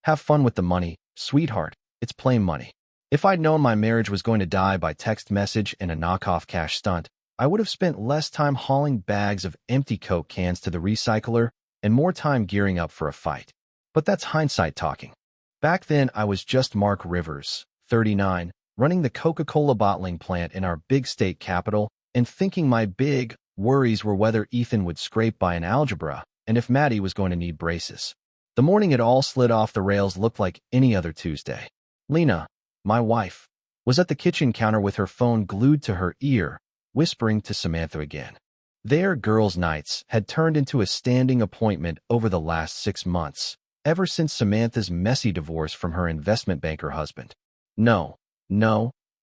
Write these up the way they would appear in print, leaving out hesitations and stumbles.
Have fun with the money, sweetheart. It's plain money. If I'd known my marriage was going to die by text message and a knockoff cash stunt, I would have spent less time hauling bags of empty Coke cans to the recycler and more time gearing up for a fight. But that's hindsight talking. Back then, I was just Mark Rivers, 39, running the Coca-Cola bottling plant in our big state capital and thinking my big worries were whether Ethan would scrape by in algebra and if Maddie was going to need braces. The morning it all slid off the rails looked like any other Tuesday. Lena, my wife, was at the kitchen counter with her phone glued to her ear, whispering to Samantha again. Their girls' nights had turned into a standing appointment over the last 6 months, ever since Samantha's messy divorce from her investment banker husband. No,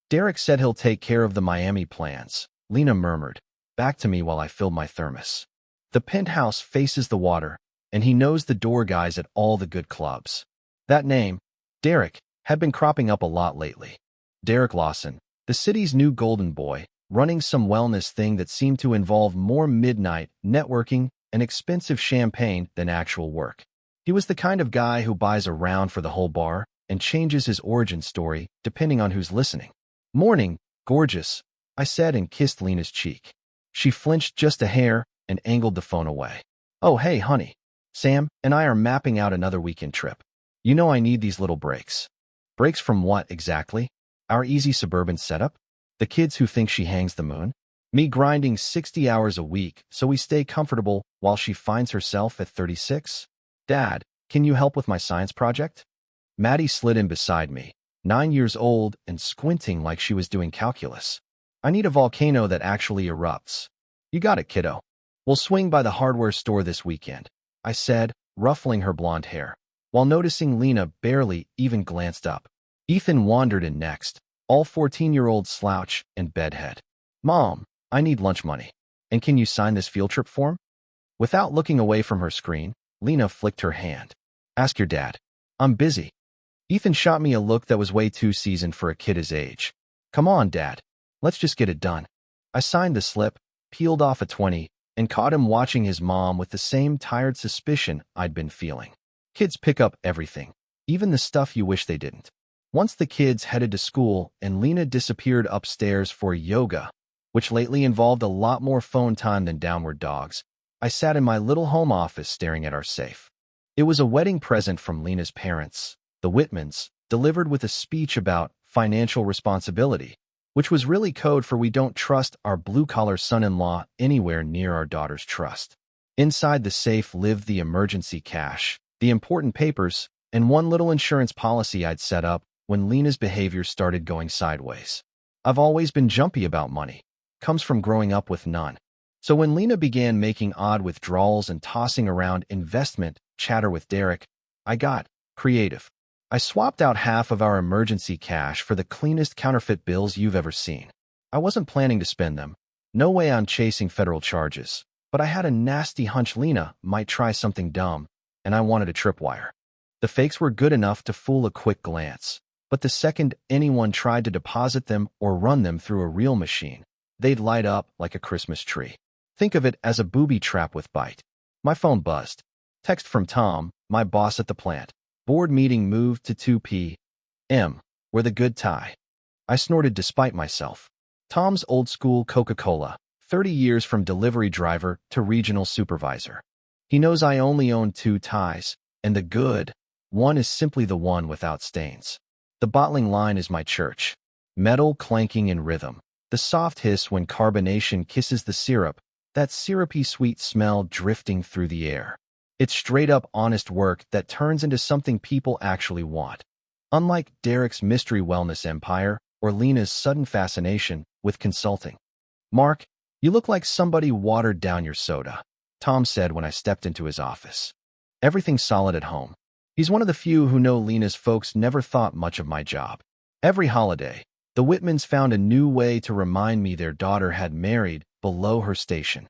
Derek said he'll take care of the Miami plans, Lena murmured, back to me while I filled my thermos. The penthouse faces the water, and he knows the door guys at all the good clubs. That name, Derek, had been cropping up a lot lately. Derek Lawson, the city's new golden boy, running some wellness thing that seemed to involve more midnight networking and expensive champagne than actual work. He was the kind of guy who buys a round for the whole bar and changes his origin story depending on who's listening. Morning, gorgeous, I said and kissed Lena's cheek. She flinched just a hair and angled the phone away. Oh, hey, honey. Sam and I are mapping out another weekend trip. You know I need these little breaks. Breaks from what, exactly? Our easy suburban setup? The kids who think she hangs the moon? Me grinding 60 hours a week so we stay comfortable while she finds herself at 36? Dad, can you help with my science project? Maddie slid in beside me, 9 years old and squinting like she was doing calculus. I need a volcano that actually erupts. You got it, kiddo. We'll swing by the hardware store this weekend, I said, ruffling her blonde hair, while noticing Lena barely even glanced up. Ethan wandered in next, all 14-year-old slouch and bedhead. Mom, I need lunch money. And can you sign this field trip form? Without looking away from her screen, Lena flicked her hand. Ask your dad. I'm busy. Ethan shot me a look that was way too seasoned for a kid his age. Come on, Dad. Let's just get it done. I signed the slip, peeled off a 20, and caught him watching his mom with the same tired suspicion I'd been feeling. Kids pick up everything, even the stuff you wish they didn't. Once the kids headed to school and Lena disappeared upstairs for yoga, which lately involved a lot more phone time than downward dogs, I sat in my little home office staring at our safe. It was a wedding present from Lena's parents, the Whitmans, delivered with a speech about financial responsibility, which was really code for we don't trust our blue-collar son-in-law anywhere near our daughter's trust. Inside the safe lived the emergency cash, the important papers, and one little insurance policy I'd set up when Lena's behavior started going sideways. I've always been jumpy about money. Comes from growing up with none. So when Lena began making odd withdrawals and tossing around investment chatter with Derek, I got creative. I swapped out half of our emergency cash for the cleanest counterfeit bills you've ever seen. I wasn't planning to spend them. No way I'm chasing federal charges. But I had a nasty hunch Lena might try something dumb, and I wanted a tripwire. The fakes were good enough to fool a quick glance, but the second anyone tried to deposit them or run them through a real machine, they'd light up like a Christmas tree. Think of it as a booby trap with bite. My phone buzzed. Text from Tom, my boss at the plant. Board meeting moved to 2 p.m. We're the good tie. I snorted despite myself. Tom's old school Coca-Cola, 30 years from delivery driver to regional supervisor. He knows I only own 2 ties, and the good one is simply the one without stains. The bottling line is my church. Metal clanking in rhythm. The soft hiss when carbonation kisses the syrup, that syrupy sweet smell drifting through the air. It's straight-up honest work that turns into something people actually want. Unlike Derek's mystery wellness empire or Lena's sudden fascination with consulting. Mark, you look like somebody watered down your soda, Tom said when I stepped into his office. Everything's solid at home. He's one of the few who know Lena's folks never thought much of my job. Every holiday, the Whitmans found a new way to remind me their daughter had married below her station.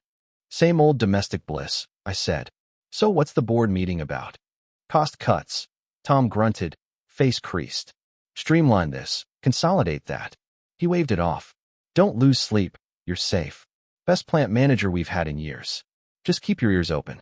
Same old domestic bliss, I said. So what's the board meeting about? Cost cuts. Tom grunted, face creased. Streamline this, consolidate that. He waved it off. Don't lose sleep, you're safe. Best plant manager we've had in years. Just keep your ears open.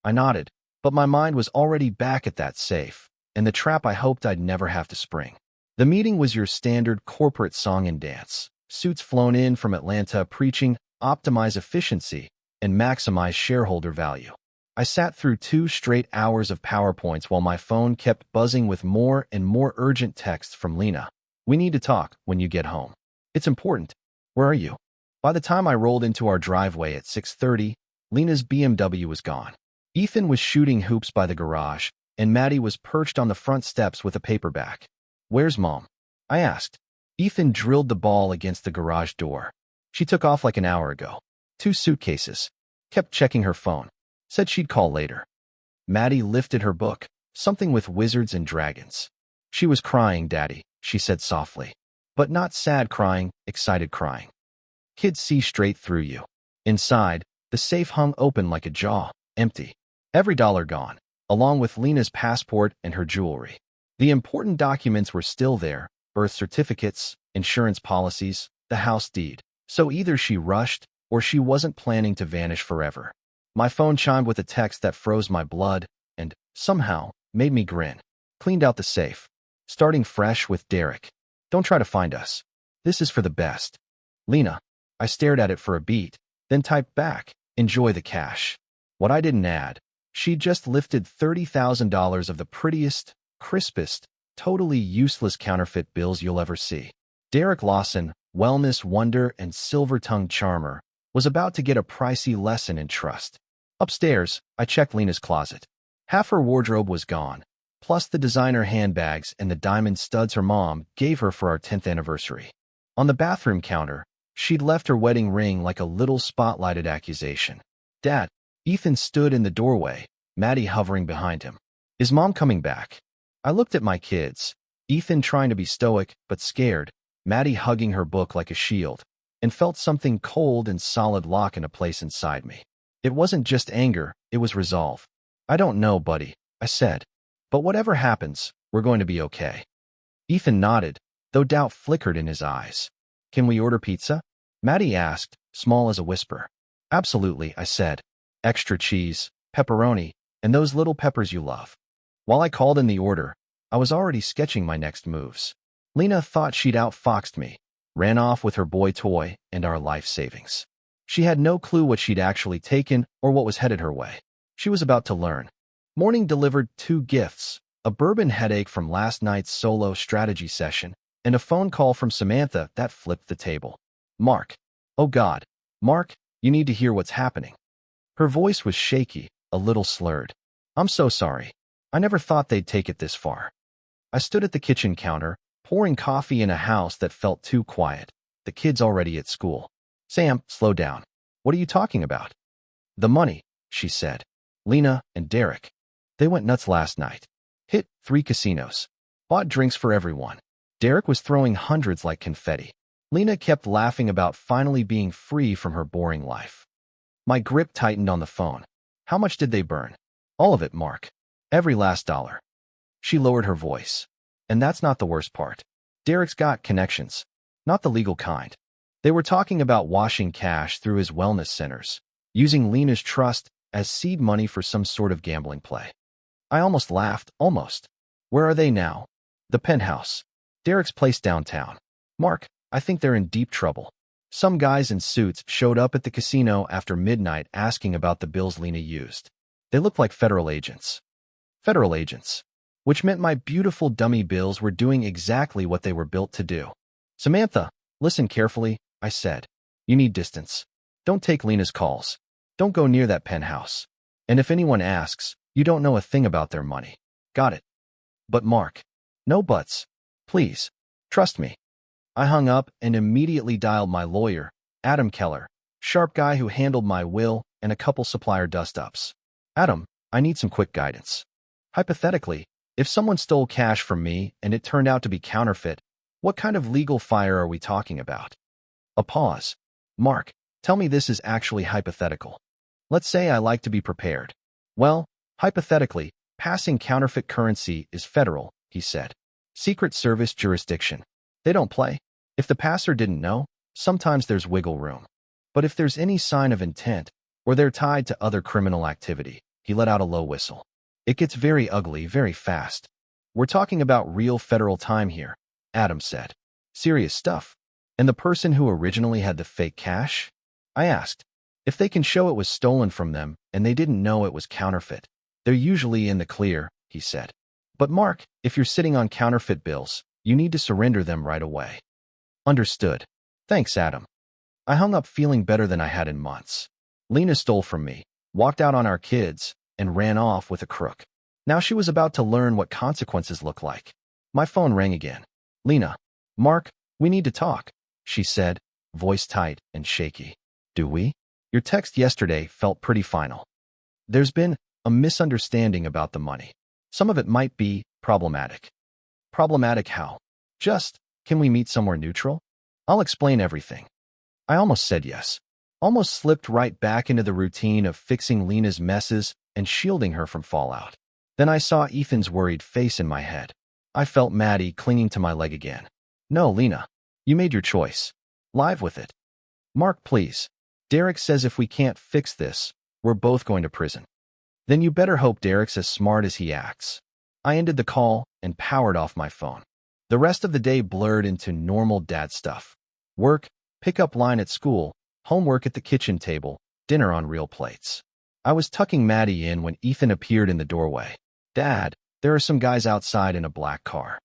I nodded, but my mind was already back at that safe, and the trap I hoped I'd never have to spring. The meeting was your standard corporate song and dance. Suits flown in from Atlanta preaching optimize efficiency and maximize shareholder value. I sat through 2 straight hours of PowerPoints while my phone kept buzzing with more and more urgent texts from Lena. We need to talk when you get home. It's important. Where are you? By the time I rolled into our driveway at 6:30, Lena's BMW was gone. Ethan was shooting hoops by the garage, and Maddie was perched on the front steps with a paperback. Where's Mom? I asked. Ethan drilled the ball against the garage door. She took off like an hour ago. 2 suitcases. Kept checking her phone. Said she'd call later. Maddie lifted her book, something with wizards and dragons. She was crying, Daddy, she said softly. But not sad crying, excited crying. Kids see straight through you. Inside, the safe hung open like a jaw, empty. Every dollar gone, along with Lena's passport and her jewelry. The important documents were still there, birth certificates, insurance policies, the house deed. So either she rushed, or she wasn't planning to vanish forever. My phone chimed with a text that froze my blood, and, somehow, made me grin. Cleaned out the safe. Starting fresh with Derek. Don't try to find us. This is for the best. Lena. I stared at it for a beat, then typed back, enjoy the cash. What I didn't add. She'd just lifted $30,000 of the prettiest, crispest, totally useless counterfeit bills you'll ever see. Derek Lawson, wellness wonder and silver-tongued charmer, was about to get a pricey lesson in trust. Upstairs, I checked Lena's closet. Half her wardrobe was gone, plus the designer handbags and the diamond studs her mom gave her for our 10th anniversary. On the bathroom counter, she'd left her wedding ring like a little spotlighted accusation. Dad. Ethan stood in the doorway, Maddie hovering behind him. Is Mom coming back? I looked at my kids, Ethan trying to be stoic but scared, Maddie hugging her book like a shield, and felt something cold and solid lock into place inside me. It wasn't just anger, it was resolve. I don't know, buddy, I said. But whatever happens, we're going to be okay. Ethan nodded, though doubt flickered in his eyes. Can we order pizza? Maddie asked, small as a whisper. Absolutely, I said. Extra cheese, pepperoni, and those little peppers you love. While I called in the order, I was already sketching my next moves. Lena thought she'd outfoxed me, ran off with her boy toy and our life savings. She had no clue what she'd actually taken or what was headed her way. She was about to learn. Morning delivered 2 gifts, a bourbon headache from last night's solo strategy session, and a phone call from Samantha that flipped the table. Mark. Oh God. Mark, you need to hear what's happening. Her voice was shaky, a little slurred. I'm so sorry. I never thought they'd take it this far. I stood at the kitchen counter, pouring coffee in a house that felt too quiet, the kids already at school. Sam, slow down. What are you talking about? The money, she said. Lena and Derek. They went nuts last night. Hit 3 casinos. Bought drinks for everyone. Derek was throwing hundreds like confetti. Lena kept laughing about finally being free from her boring life. My grip tightened on the phone. How much did they burn? All of it, Mark. Every last dollar. She lowered her voice. And that's not the worst part. Derek's got connections. Not the legal kind. They were talking about washing cash through his wellness centers, using Lena's trust as seed money for some sort of gambling play. I almost laughed, almost. Where are they now? The penthouse. Derek's place downtown. Mark, I think they're in deep trouble. Some guys in suits showed up at the casino after midnight asking about the bills Lena used. They looked like federal agents. Federal agents. Which meant my beautiful dummy bills were doing exactly what they were built to do. Samantha, listen carefully, I said. You need distance. Don't take Lena's calls. Don't go near that penthouse. And if anyone asks, you don't know a thing about their money. Got it? But Mark. No buts. Please. Trust me. I hung up and immediately dialed my lawyer, Adam Keller, sharp guy who handled my will and a couple supplier dust-ups. Adam, I need some quick guidance. Hypothetically, if someone stole cash from me and it turned out to be counterfeit, what kind of legal fire are we talking about? A pause. Mark, tell me this is actually hypothetical. Let's say I like to be prepared. Well, hypothetically, passing counterfeit currency is federal, he said. Secret Service jurisdiction. They don't play. If the passer didn't know, sometimes there's wiggle room. But if there's any sign of intent, or they're tied to other criminal activity, he let out a low whistle. It gets very ugly very fast. We're talking about real federal time here, Adam said. Serious stuff. And the person who originally had the fake cash? I asked. If they can show it was stolen from them and they didn't know it was counterfeit, they're usually in the clear, he said. But Mark, if you're sitting on counterfeit bills, you need to surrender them right away. Understood. Thanks, Adam. I hung up feeling better than I had in months. Lena stole from me, walked out on our kids, and ran off with a crook. Now she was about to learn what consequences look like. My phone rang again. Lena. Mark, we need to talk, she said, voice tight and shaky. Do we? Your text yesterday felt pretty final. There's been a misunderstanding about the money. Some of it might be problematic. Problematic how? Can we meet somewhere neutral? I'll explain everything. I almost said yes. Almost slipped right back into the routine of fixing Lena's messes and shielding her from fallout. Then I saw Ethan's worried face in my head. I felt Maddie clinging to my leg again. No, Lena. You made your choice. Live with it. Mark, please. Derek says if we can't fix this, we're both going to prison. Then you better hope Derek's as smart as he acts. I ended the call and powered off my phone. The rest of the day blurred into normal dad stuff. Work, pickup line at school, homework at the kitchen table, dinner on real plates. I was tucking Maddie in when Ethan appeared in the doorway. Dad, there are some guys outside in a black car.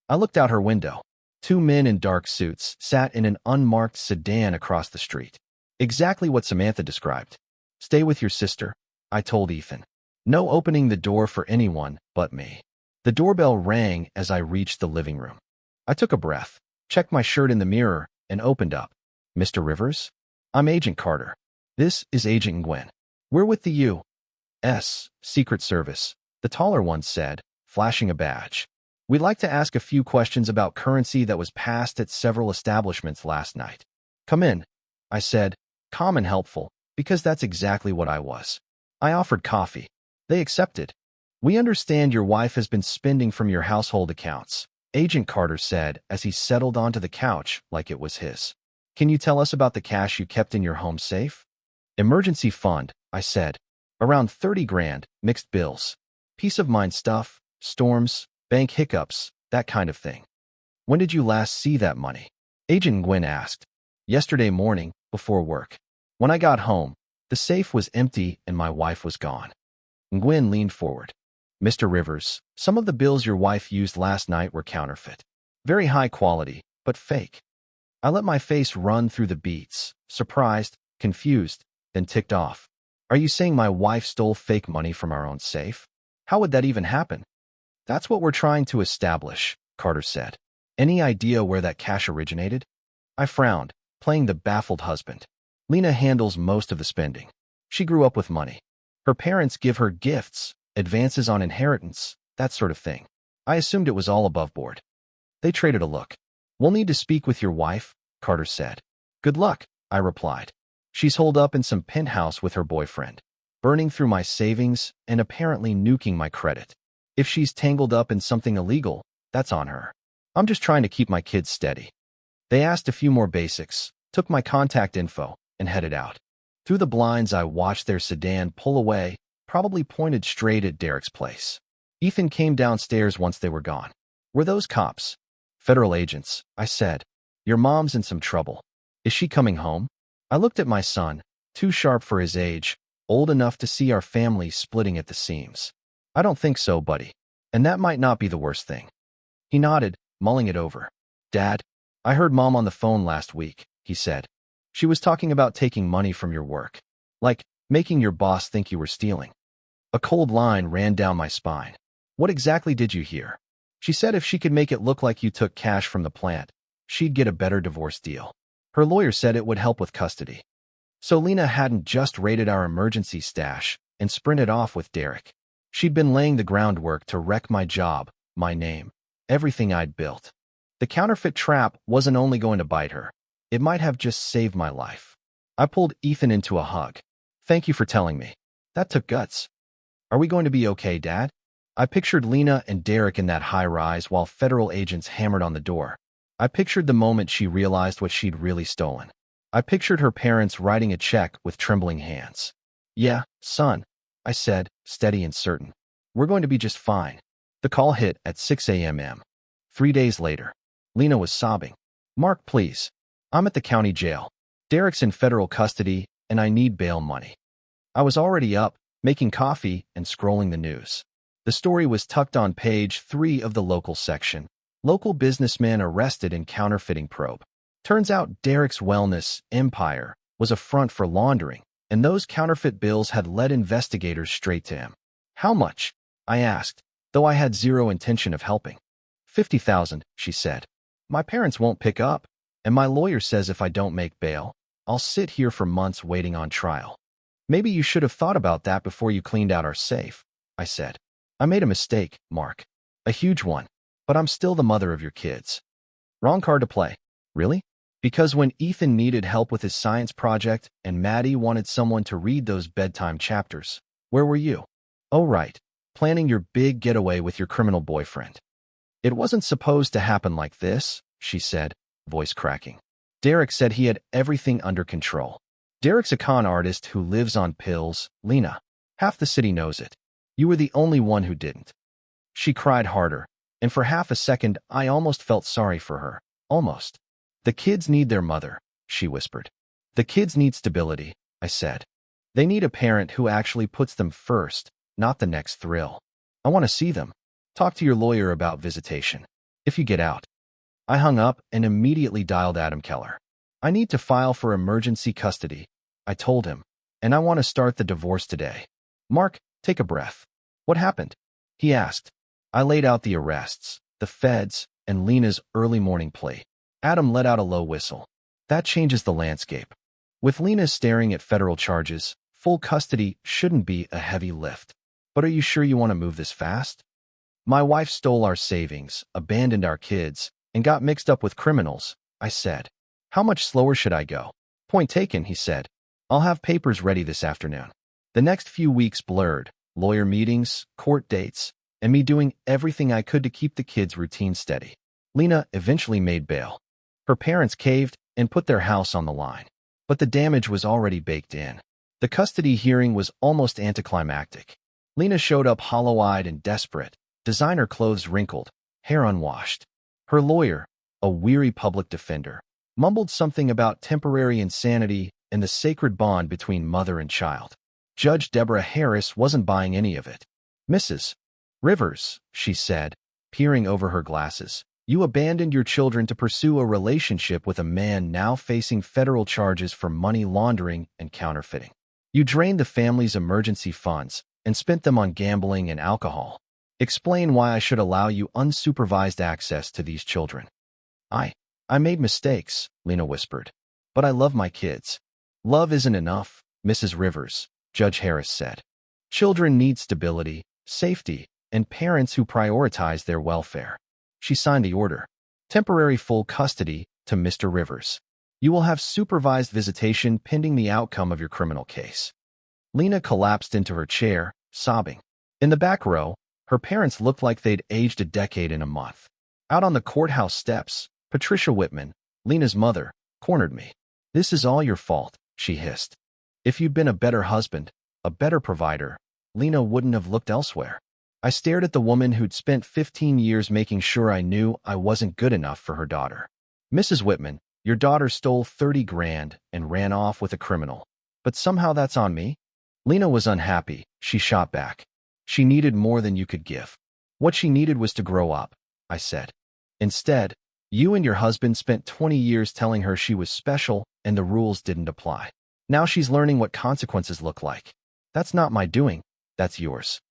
I looked out her window. 2 men in dark suits sat in an unmarked sedan across the street. Exactly what Samantha described. Stay with your sister, I told Ethan. No opening the door for anyone but me. The doorbell rang as I reached the living room. I took a breath, checked my shirt in the mirror, and opened up. Mr. Rivers? I'm Agent Carter. This is Agent Gwen. We're with the U.S. Secret Service, the taller one said, flashing a badge. We'd like to ask a few questions about currency that was passed at several establishments last night. Come in, I said, calm and helpful, because that's exactly what I was. I offered coffee. They accepted. We understand your wife has been spending from your household accounts, Agent Carter said as he settled onto the couch like it was his. Can you tell us about the cash you kept in your home safe? Emergency fund, I said. Around 30 grand, mixed bills. Peace of mind stuff, storms, bank hiccups, that kind of thing. When did you last see that money? Agent Gwen asked. Yesterday morning, before work. When I got home, the safe was empty and my wife was gone. Gwen leaned forward. Mr. Rivers, some of the bills your wife used last night were counterfeit. Very high quality, but fake. I let my face run through the beats, surprised, confused, then ticked off. Are you saying my wife stole fake money from our own safe? How would that even happen? That's what we're trying to establish, Carter said. Any idea where that cash originated? I frowned, playing the baffled husband. Lena handles most of the spending. She grew up with money. Her parents give her gifts, advances on inheritance, that sort of thing. I assumed it was all above board. They traded a look. We'll need to speak with your wife, Carter said. Good luck, I replied. She's holed up in some penthouse with her boyfriend, burning through my savings and apparently nuking my credit. If she's tangled up in something illegal, that's on her. I'm just trying to keep my kids steady. They asked a few more basics, took my contact info, and headed out. Through the blinds, I watched their sedan pull away, probably pointed straight at Derek's place. Ethan came downstairs once they were gone. Were those cops? Federal agents, I said. Your mom's in some trouble. Is she coming home? I looked at my son, too sharp for his age, old enough to see our family splitting at the seams. I don't think so, buddy. And that might not be the worst thing. He nodded, mulling it over. Dad, I heard Mom on the phone last week, he said. She was talking about taking money from your work. Like, making your boss think you were stealing. A cold line ran down my spine. What exactly did you hear? She said if she could make it look like you took cash from the plant, she'd get a better divorce deal. Her lawyer said it would help with custody. So Lena hadn't just raided our emergency stash and sprinted off with Derek. She'd been laying the groundwork to wreck my job, my name, everything I'd built. The counterfeit trap wasn't only going to bite her. It might have just saved my life. I pulled Ethan into a hug. Thank you for telling me. That took guts. Are we going to be okay, Dad? I pictured Lena and Derek in that high-rise while federal agents hammered on the door. I pictured the moment she realized what she'd really stolen. I pictured her parents writing a check with trembling hands. Yeah, son, I said, steady and certain. We're going to be just fine. The call hit at 6 a.m. 3 days later. Lena was sobbing. "Mark, please. I'm at the county jail. Derek's in federal custody, and I need bail money." I was already up, making coffee and scrolling the news. The story was tucked on page 3 of the local section. Local businessman arrested in counterfeiting probe. Turns out Derek's wellness empire was a front for laundering, and those counterfeit bills had led investigators straight to him. "How much?" I asked, though I had zero intention of helping. "50,000, she said. "My parents won't pick up, and my lawyer says if I don't make bail, I'll sit here for months waiting on trial." "Maybe you should have thought about that before you cleaned out our safe," I said. "I made a mistake, Mark. A huge one, but I'm still the mother of your kids." "Wrong card to play." "Really?" "Because when Ethan needed help with his science project and Maddie wanted someone to read those bedtime chapters, where were you?" "Oh, right. Planning your big getaway with your criminal boyfriend." "It wasn't supposed to happen like this," she said, voice cracking. "Derek said he had everything under control." "Derek's a con artist who lives on pills, Lena. Half the city knows it. You were the only one who didn't." She cried harder, and for half a second I almost felt sorry for her. Almost. "The kids need their mother," she whispered. "The kids need stability," I said. "They need a parent who actually puts them first, not the next thrill." "I want to see them. Talk to your lawyer about visitation. If you get out." I hung up and immediately dialed Adam Keller. "I need to file for emergency custody," I told him, "and I want to start the divorce today." "Mark, take a breath. What happened?" he asked. I laid out the arrests, the feds, and Lena's early morning plea. Adam let out a low whistle. "That changes the landscape. With Lena staring at federal charges, full custody shouldn't be a heavy lift. But are you sure you want to move this fast? My wife stole our savings, abandoned our kids, and got mixed up with criminals," I said. "How much slower should I go?" "Point taken," he said. "I'll have papers ready this afternoon." The next few weeks blurred, lawyer meetings, court dates, and me doing everything I could to keep the kids' routine steady. Lena eventually made bail. Her parents caved and put their house on the line. But the damage was already baked in. The custody hearing was almost anticlimactic. Lena showed up hollow-eyed and desperate, designer clothes wrinkled, hair unwashed. Her lawyer, a weary public defender, mumbled something about temporary insanity and the sacred bond between mother and child. Judge Deborah Harris wasn't buying any of it. "Mrs. Rivers," she said, peering over her glasses, "you abandoned your children to pursue a relationship with a man now facing federal charges for money laundering and counterfeiting. You drained the family's emergency funds and spent them on gambling and alcohol. Explain why I should allow you unsupervised access to these children." I made mistakes," Lena whispered. "But I love my kids." "Love isn't enough, Mrs. Rivers," Judge Harris said. "Children need stability, safety, and parents who prioritize their welfare." She signed the order. "Temporary full custody to Mr. Rivers. You will have supervised visitation pending the outcome of your criminal case." Lena collapsed into her chair, sobbing. In the back row, her parents looked like they'd aged a decade in a month. Out on the courthouse steps, Patricia Whitman, Lena's mother, cornered me. "This is all your fault," she hissed. "If you'd been a better husband, a better provider, Lena wouldn't have looked elsewhere." I stared at the woman who'd spent 15 years making sure I knew I wasn't good enough for her daughter. "Mrs. Whitman, your daughter stole 30 grand and ran off with a criminal. But somehow that's on me?" Lena was unhappy, she shot back. "She needed more than you could give. What she needed was to grow up," I said. "Instead, you and your husband spent 20 years telling her she was special and the rules didn't apply. Now she's learning what consequences look like. That's not my doing, that's yours."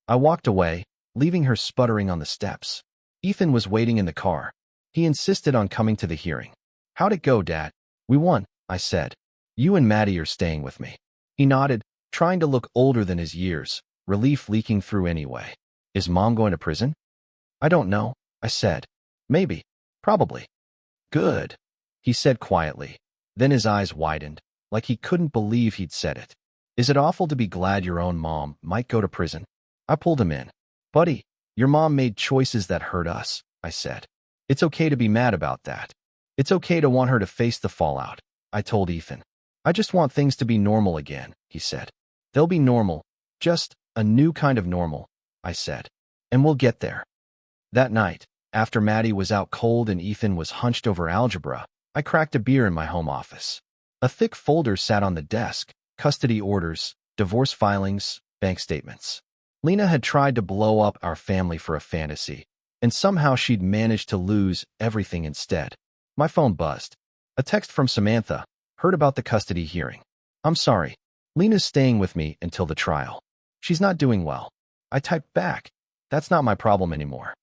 I walked away, leaving her sputtering on the steps. Ethan was waiting in the car. He insisted on coming to the hearing. "How'd it go, Dad?" "We won," I said. "You and Maddie are staying with me." He nodded, trying to look older than his years, relief leaking through anyway. "Is Mom going to prison?" "I don't know," I said. "Maybe. Probably." "Good," he said quietly. Then his eyes widened, like he couldn't believe he'd said it. "Is it awful to be glad your own mom might go to prison?" I pulled him in. "Buddy, your mom made choices that hurt us," I said. "It's okay to be mad about that. It's okay to want her to face the fallout," I told Ethan. "I just want things to be normal again," he said. "They'll be normal. Just a new kind of normal," I said. And we'll get there. That night, after Maddie was out cold and Ethan was hunched over algebra, I cracked a beer in my home office. A thick folder sat on the desk: custody orders, divorce filings, bank statements. Lena had tried to blow up our family for a fantasy, and somehow she'd managed to lose everything instead. My phone buzzed. A text from Samantha. Heard about the custody hearing. I'm sorry. Lena's staying with me until the trial. She's not doing well. I typed back. That's not my problem anymore.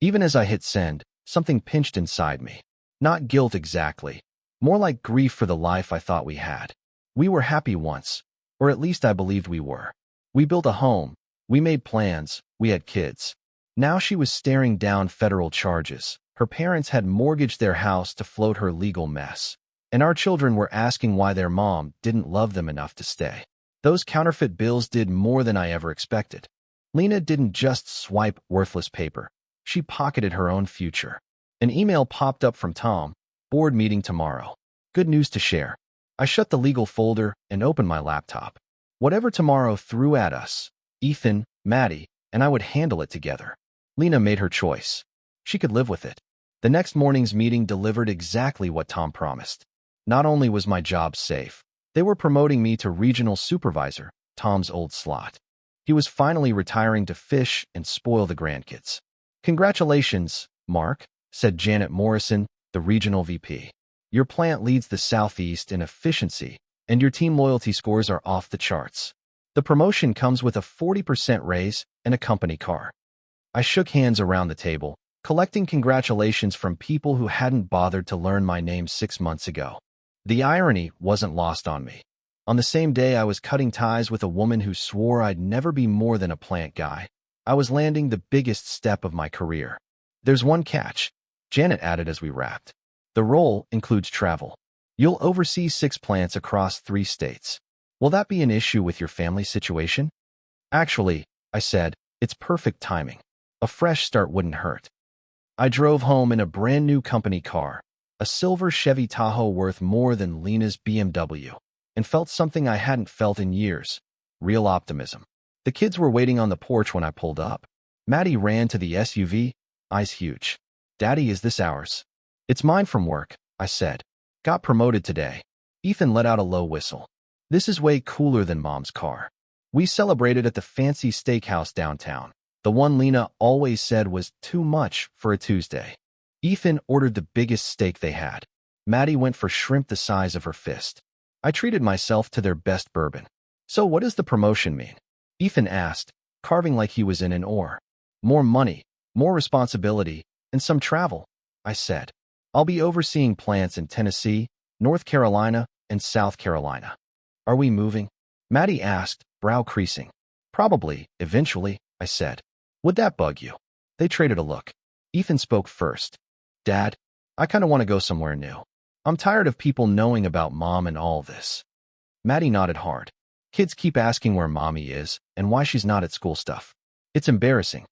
Even as I hit send, something pinched inside me. Not guilt exactly. More like grief for the life I thought we had. We were happy once, or at least I believed we were. We built a home. We made plans. We had kids. Now she was staring down federal charges. Her parents had mortgaged their house to float her legal mess. And our children were asking why their mom didn't love them enough to stay. Those counterfeit bills did more than I ever expected. Lena didn't just swipe worthless paper. She pocketed her own future. An email popped up from Tom. Board meeting tomorrow. Good news to share. I shut the legal folder and opened my laptop. Whatever tomorrow threw at us, Ethan, Maddie, and I would handle it together. Lena made her choice. She could live with it. The next morning's meeting delivered exactly what Tom promised. Not only was my job safe, they were promoting me to regional supervisor, Tom's old slot. He was finally retiring to fish and spoil the grandkids. Congratulations, Mark, said Janet Morrison, the regional VP. Your plant leads the Southeast in efficiency, and your team loyalty scores are off the charts. The promotion comes with a 40% raise and a company car. I shook hands around the table, collecting congratulations from people who hadn't bothered to learn my name 6 months ago. The irony wasn't lost on me. On the same day I was cutting ties with a woman who swore I'd never be more than a plant guy, I was landing the biggest step of my career. There's one catch, Janet added as we wrapped. The role includes travel. You'll oversee 6 plants across 3 states. Will that be an issue with your family situation? Actually, I said, it's perfect timing. A fresh start wouldn't hurt. I drove home in a brand new company car, a silver Chevy Tahoe worth more than Lena's BMW, and felt something I hadn't felt in years: real optimism. The kids were waiting on the porch when I pulled up. Maddie ran to the SUV, eyes huge. Daddy, is this ours? It's mine from work, I said. Got promoted today. Ethan let out a low whistle. This is way cooler than Mom's car. We celebrated at the fancy steakhouse downtown, the one Lena always said was too much for a Tuesday. Ethan ordered the biggest steak they had. Maddie went for shrimp the size of her fist. I treated myself to their best bourbon. So what does the promotion mean? Ethan asked, carving like he was in an oar. More money, more responsibility, and some travel, I said. I'll be overseeing plants in Tennessee, North Carolina, and South Carolina. Are we moving? Maddie asked, brow creasing. Probably, eventually, I said. Would that bug you? They traded a look. Ethan spoke first. Dad, I kind of want to go somewhere new. I'm tired of people knowing about Mom and all this. Maddie nodded hard. Kids keep asking where Mommy is and why she's not at school stuff. It's embarrassing.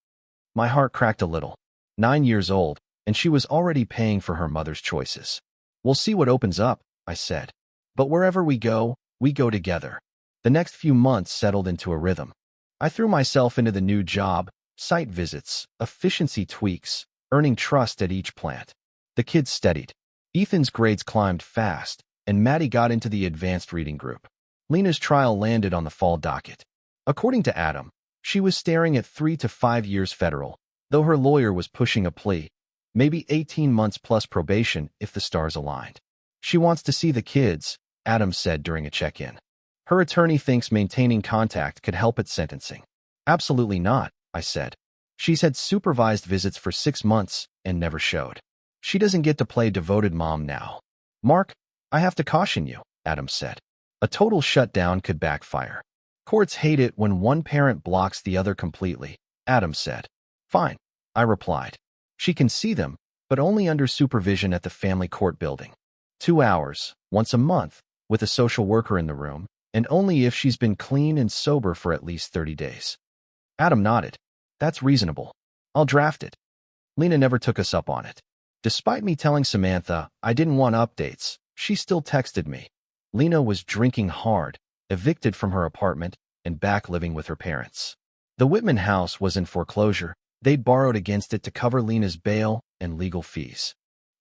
My heart cracked a little. 9 years old, and she was already paying for her mother's choices. We'll see what opens up, I said. But wherever we go together. The next few months settled into a rhythm. I threw myself into the new job, site visits, efficiency tweaks, earning trust at each plant. The kids steadied. Ethan's grades climbed fast, and Maddie got into the advanced reading group. Lena's trial landed on the fall docket. According to Adam, she was staring at 3 to 5 years federal, though her lawyer was pushing a plea, maybe 18 months plus probation if the stars aligned. She wants to see the kids, Adam said during a check-in. Her attorney thinks maintaining contact could help at sentencing. Absolutely not, I said. She's had supervised visits for 6 months and never showed. She doesn't get to play devoted mom now. Mark, I have to caution you, Adam said. A total shutdown could backfire. Courts hate it when one parent blocks the other completely, Adam said. Fine, I replied. She can see them, but only under supervision at the family court building. 2 hours, once a month, with a social worker in the room, and only if she's been clean and sober for at least 30 days. Adam nodded. That's reasonable. I'll draft it. Lena never took us up on it. Despite me telling Samantha I didn't want updates, she still texted me. Lena was drinking hard, evicted from her apartment, and back living with her parents. The Whitman house was in foreclosure, They'd borrowed against it to cover Lena's bail and legal fees.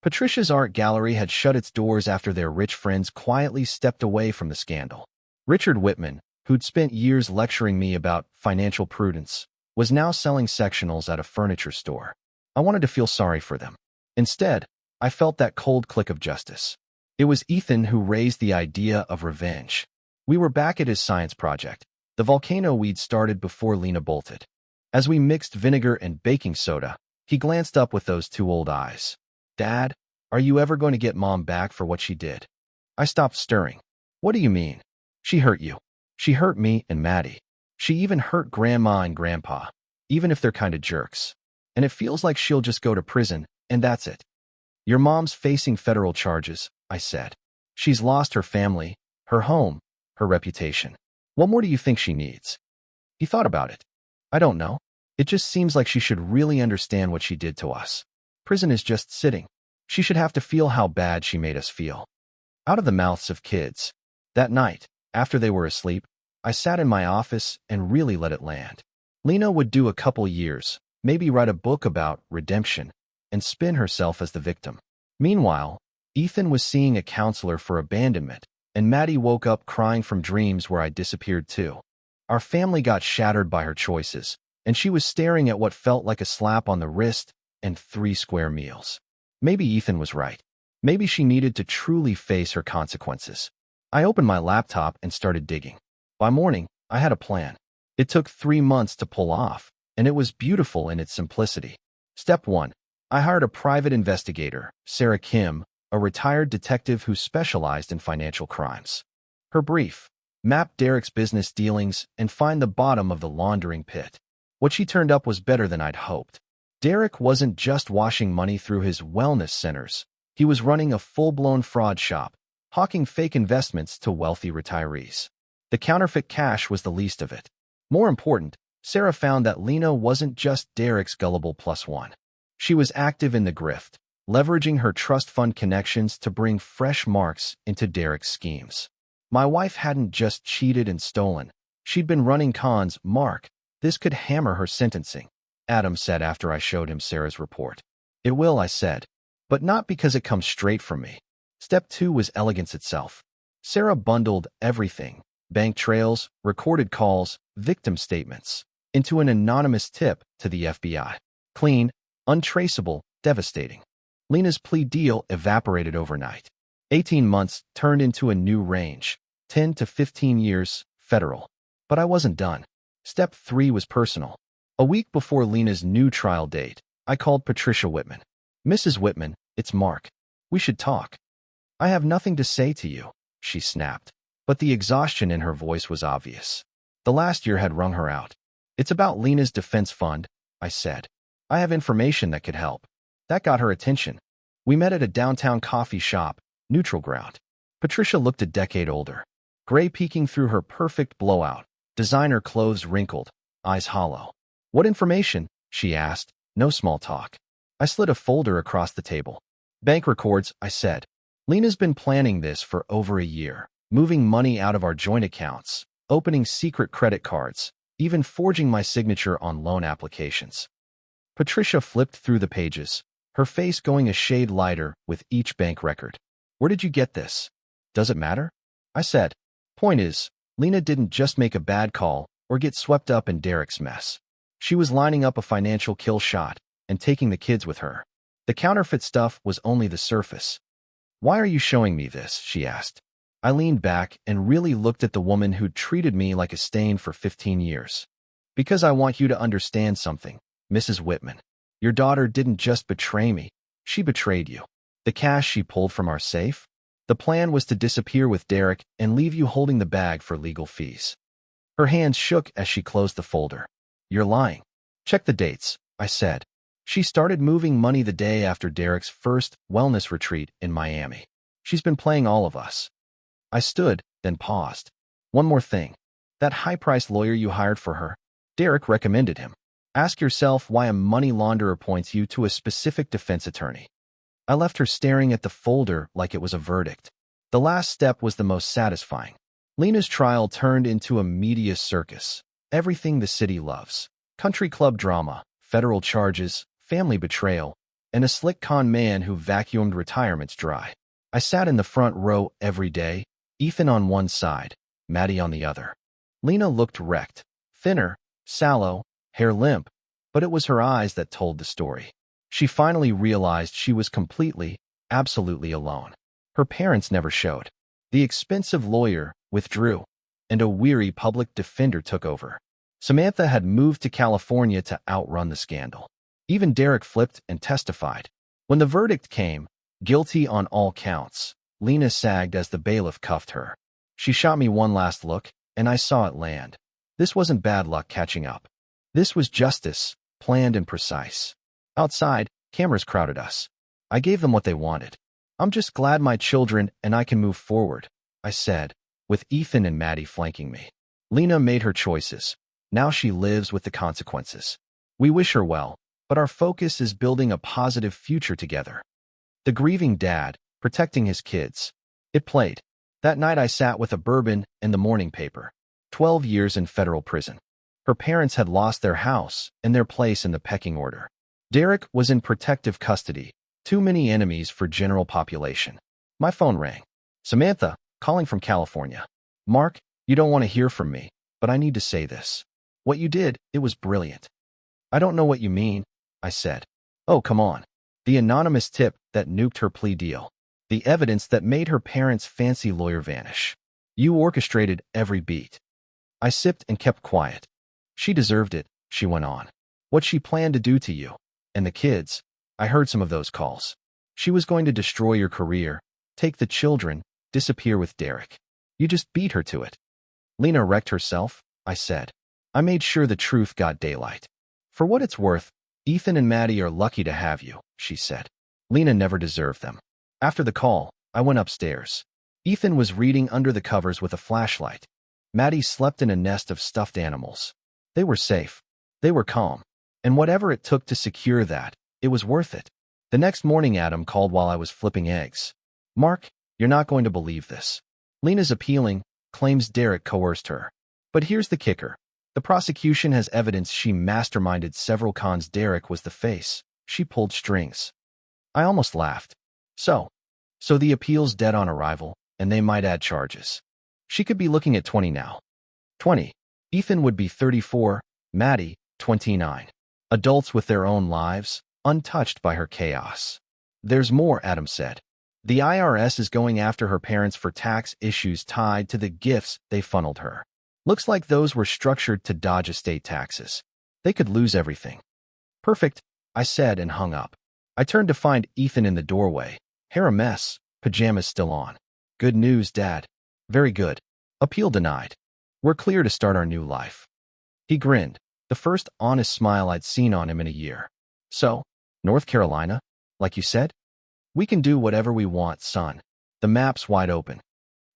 Patricia's art gallery had shut its doors after their rich friends quietly stepped away from the scandal. Richard Whitman, who'd spent years lecturing me about financial prudence, was now selling sectionals at a furniture store. I wanted to feel sorry for them. Instead, I felt that cold click of justice. It was Ethan who raised the idea of revenge. We were back at his science project, the volcano we'd started before Lena bolted. As we mixed vinegar and baking soda, he glanced up with those two old eyes. "Dad, are you ever going to get Mom back for what she did?" I stopped stirring. "What do you mean? She hurt you. She hurt me and Maddie. She even hurt Grandma and Grandpa, even if they're kind of jerks. And it feels like she'll just go to prison, and that's it." "Your mom's facing federal charges," I said. "She's lost her family, her home, her reputation. What more do you think she needs?" He thought about it. "I don't know. It just seems like she should really understand what she did to us. Prison is just sitting. She should have to feel how bad she made us feel." Out of the mouths of kids. That night, after they were asleep, I sat in my office and really let it land. Lena would do a couple years, maybe write a book about redemption, and spin herself as the victim. Meanwhile, Ethan was seeing a counselor for abandonment, and Maddie woke up crying from dreams where I disappeared too. Our family got shattered by her choices, and she was staring at what felt like a slap on the wrist and 3 square meals. Maybe Ethan was right. Maybe she needed to truly face her consequences. I opened my laptop and started digging. By morning, I had a plan. It took 3 months to pull off, and it was beautiful in its simplicity. Step 1. I hired a private investigator, Sarah Kim, a retired detective who specialized in financial crimes. Her brief: map Derek's business dealings and find the bottom of the laundering pit. What she turned up was better than I'd hoped. Derek wasn't just washing money through his wellness centers. He was running a full-blown fraud shop, hawking fake investments to wealthy retirees. The counterfeit cash was the least of it. More important, Sarah found that Lena wasn't just Derek's gullible +1. She was active in the grift, leveraging her trust fund connections to bring fresh marks into Derek's schemes. My wife hadn't just cheated and stolen. She'd been running cons. "Mark, this could hammer her sentencing," Adam said after I showed him Sarah's report. "It will," I said, "but not because it comes straight from me." Step 2 was elegance itself. Sarah bundled everything: bank trails, recorded calls, victim statements, into an anonymous tip to the FBI. Clean, untraceable, devastating. Lena's plea deal evaporated overnight. 18 months turned into a new range: 10 to 15 years, federal. But I wasn't done. Step 3 was personal. A week before Lena's new trial date, I called Patricia Whitman. "Mrs. Whitman, it's Mark. We should talk." "I have nothing to say to you," she snapped, but the exhaustion in her voice was obvious. The last year had wrung her out. "It's about Lena's defense fund," I said. "I have information that could help." That got her attention. We met at a downtown coffee shop, neutral ground. Patricia looked a decade older, gray peeking through her perfect blowout, designer clothes wrinkled, eyes hollow. "What information?" she asked. No small talk. I slid a folder across the table. "Bank records," I said. "Lena's been planning this for over a year, moving money out of our joint accounts, opening secret credit cards, even forging my signature on loan applications." Patricia flipped through the pages, her face going a shade lighter with each bank record. "Where did you get this?" "Does it matter?" I said. "Point is, Lena didn't just make a bad call or get swept up in Derek's mess. She was lining up a financial kill shot and taking the kids with her. The counterfeit stuff was only the surface." "Why are you showing me this?" she asked. I leaned back and really looked at the woman who'd treated me like a stain for 15 years. "Because I want you to understand something, Mrs. Whitman. Your daughter didn't just betray me, she betrayed you. The cash she pulled from our safe? The plan was to disappear with Derek and leave you holding the bag for legal fees." Her hands shook as she closed the folder. "You're lying. Check the dates," I said. "She started moving money the day after Derek's first wellness retreat in Miami. She's been playing all of us." I stood, then paused. "One more thing. That high-priced lawyer you hired for her, Derek recommended him. Ask yourself why a money launderer points you to a specific defense attorney." I left her staring at the folder like it was a verdict. The last step was the most satisfying. Lena's trial turned into a media circus. Everything the city loves: country club drama, federal charges, family betrayal, and a slick con man who vacuumed retirements dry. I sat in the front row every day, Ethan on one side, Maddie on the other. Lena looked wrecked, thinner, sallow, hair limp, but it was her eyes that told the story. She finally realized she was completely, absolutely alone. Her parents never showed. The expensive lawyer withdrew, and a weary public defender took over. Samantha had moved to California to outrun the scandal. Even Derek flipped and testified. When the verdict came, guilty on all counts, Lena sagged as the bailiff cuffed her. She shot me one last look, and I saw it land. This wasn't bad luck catching up. This was justice, planned and precise. Outside, cameras crowded us. I gave them what they wanted. I'm just glad my children and I can move forward, I said, with Ethan and Maddie flanking me. Lena made her choices. Now she lives with the consequences. We wish her well, but our focus is building a positive future together. The grieving dad, protecting his kids. It played. That night I sat with a bourbon and the morning paper. 12 years in federal prison. Her parents had lost their house and their place in the pecking order. Derek was in protective custody. Too many enemies for general population. My phone rang. Samantha, calling from California. Mark, you don't want to hear from me, but I need to say this. What you did, it was brilliant. I don't know what you mean, I said. Oh, come on. The anonymous tip that nuked her plea deal. The evidence that made her parents' fancy lawyer vanish. You orchestrated every beat. I sipped and kept quiet. She deserved it, she went on. What she planned to do to you. And the kids. I heard some of those calls. She was going to destroy your career, take the children, disappear with Derek. You just beat her to it. Lena wrecked herself, I said. I made sure the truth got daylight. For what it's worth, Ethan and Maddie are lucky to have you, she said. Lena never deserved them. After the call, I went upstairs. Ethan was reading under the covers with a flashlight. Maddie slept in a nest of stuffed animals. They were safe. They were calm. And whatever it took to secure that, it was worth it. The next morning Adam called while I was flipping eggs. Mark, you're not going to believe this. Lena's appealing, claims Derek coerced her. But here's the kicker. The prosecution has evidence she masterminded several cons. Derek was the face. She pulled strings. I almost laughed. So the appeal's dead on arrival, and they might add charges. She could be looking at 20 now. 20. Ethan would be 34, Maddie, 29. Adults with their own lives, untouched by her chaos. There's more, Adam said. The IRS is going after her parents for tax issues tied to the gifts they funneled her. Looks like those were structured to dodge estate taxes. They could lose everything. Perfect, I said and hung up. I turned to find Ethan in the doorway. Hair a mess, pajamas still on. Good news, Dad. Very good. Appeal denied. We're clear to start our new life. He grinned, the first honest smile I'd seen on him in a year. So, North Carolina, like you said? We can do whatever we want, son. The map's wide open.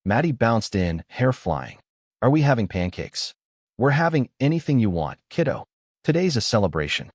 Maddie bounced in, hair flying. Are we having pancakes? We're having anything you want, kiddo. Today's a celebration.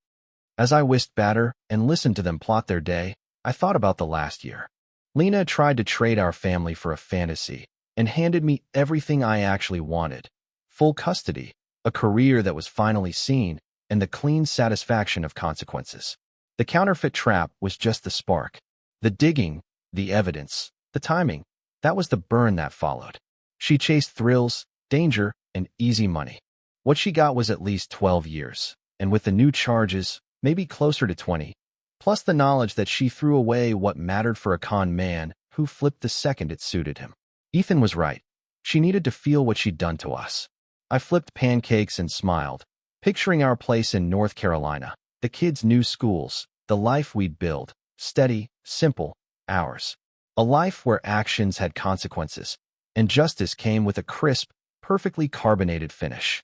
As I whisked batter and listened to them plot their day, I thought about the last year. Lena tried to trade our family for a fantasy and handed me everything I actually wanted. Full custody, a career that was finally seen, and the clean satisfaction of consequences. The counterfeit trap was just the spark. The digging, the evidence, the timing, that was the burn that followed. She chased thrills, danger, and easy money. What she got was at least 12 years, and with the new charges, maybe closer to 20, plus the knowledge that she threw away what mattered for a con man who flipped the second it suited him. Ethan was right. She needed to feel what she'd done to us. I flipped pancakes and smiled, picturing our place in North Carolina, the kids' new schools, the life we'd build, steady, simple, ours. A life where actions had consequences, and justice came with a crisp, perfectly carbonated finish.